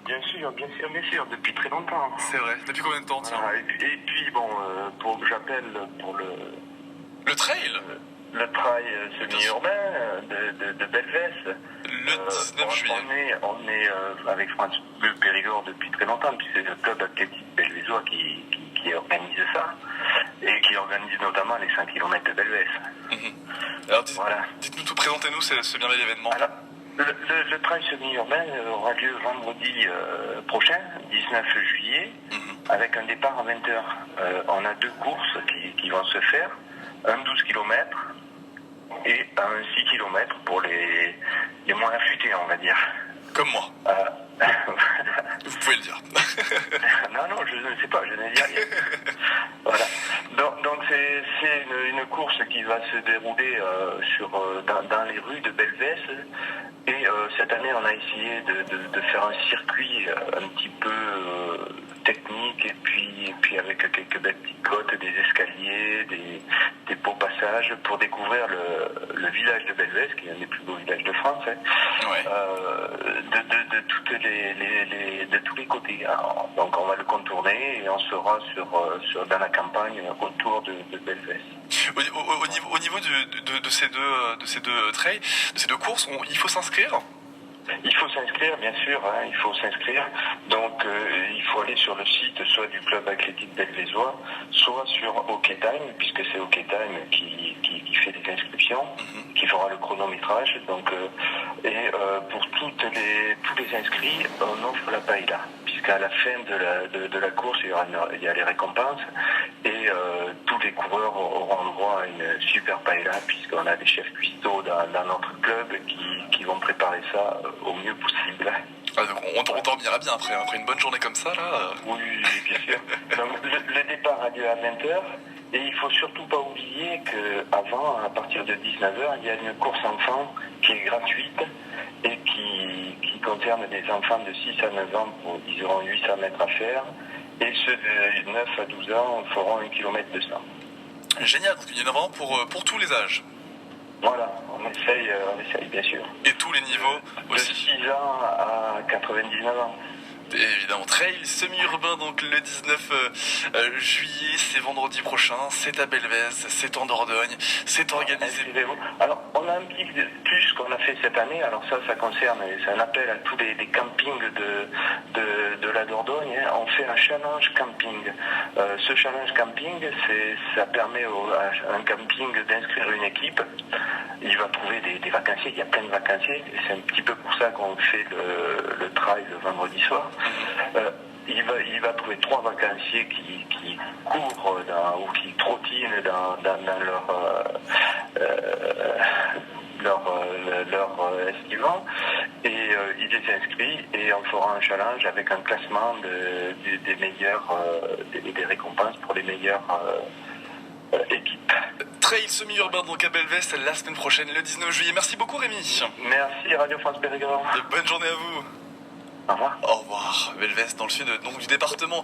bien sûr, depuis très longtemps. C'est vrai. Depuis combien de temps, tiens? Voilà, et puis bon, j'appelle pour Le trail le trail semi-urbain de Belvès. le 19 juillet. On est avec France Bleu Périgord depuis très longtemps, puis c'est le club athlétique belvézois qui organise ça, et qui organise notamment les 5 km de Belvès. Alors Voilà. dites-nous tout, présentez-nous ce bien bel événement. Alors, le trail semi-urbain aura lieu vendredi prochain, 19 juillet, avec un départ à 20h. On a 2 courses qui vont se faire, un 12 km et un 6 km pour les moins affûtés, on va dire. Comme moi. Vous pouvez le dire. non, je ne sais pas, je n'ai dit rien. Voilà. Donc c'est une course qui va se dérouler dans les rues de Belvès. Et cette année, on a essayé de faire un circuit un petit peu technique, et puis avec quelques belles petites côtes, des escaliers, des beaux passages, pour découvrir le village de Belvès, qui est un des plus beaux villages de France, Ouais. de tous les côtés. Alors, donc on va le contourner et on sera dans la campagne autour de Belvès. Au niveau de ces deux trails, de ces deux courses, il faut s'inscrire. Il faut s'inscrire, bien sûr, il faut s'inscrire. Donc, il faut aller sur le site soit du club athlétique belvézois, soit sur Hockey Time, puisque c'est Hockey Time qui fait les inscriptions, qui fera le chronométrage. Donc, pour tous les inscrits, on offre la paella, puisqu'à la fin de la course, il y a les récompenses, et tous les coureurs auront droit à une super paella, puisqu'on a des chefs cuistots dans notre club qui vont préparer ça au mieux possible. Ah, donc on dormira bien après une bonne journée comme ça, là. Oui, bien sûr. Donc, le départ a lieu à 20h, et il faut surtout pas oublier qu'avant, à partir de 19h, il y a une course enfant qui est gratuite et qui concerne des enfants de 6 à 9 ans, ils auront 800 mètres à faire, et ceux de 9 à 12 ans feront 1 km 200. Génial, donc il y en a vraiment pour tous les âges. Voilà, on essaye bien sûr. Et tous les niveaux aussi. De 6 ans à 99 ans. Et évidemment, trail semi-urbain, donc le 19 juillet, c'est vendredi prochain, c'est à Belvès, c'est en Dordogne, c'est organisé. Alors, on a un petit plus qu'on a fait cette année, alors ça concerne, c'est un appel à tous les campings de la Dordogne, on fait un challenge camping. Ce challenge camping, ça permet à un camping d'inscrire une équipe. Il va trouver des vacanciers, il y a plein de vacanciers, et c'est un petit peu pour ça qu'on fait le trail le vendredi soir. Il va trouver 3 vacanciers qui courent ou qui trottinent dans leur estivant, et il les inscrit, et on fera un challenge avec un classement des meilleurs, des récompenses pour les meilleures équipes. Trail semi-urbain donc à Belvès la semaine prochaine, le 19 juillet. Merci beaucoup, Rémi. Merci Radio France Périgord. Bonne journée à vous. Au revoir. Au revoir. Belvès dans le sud donc, du département.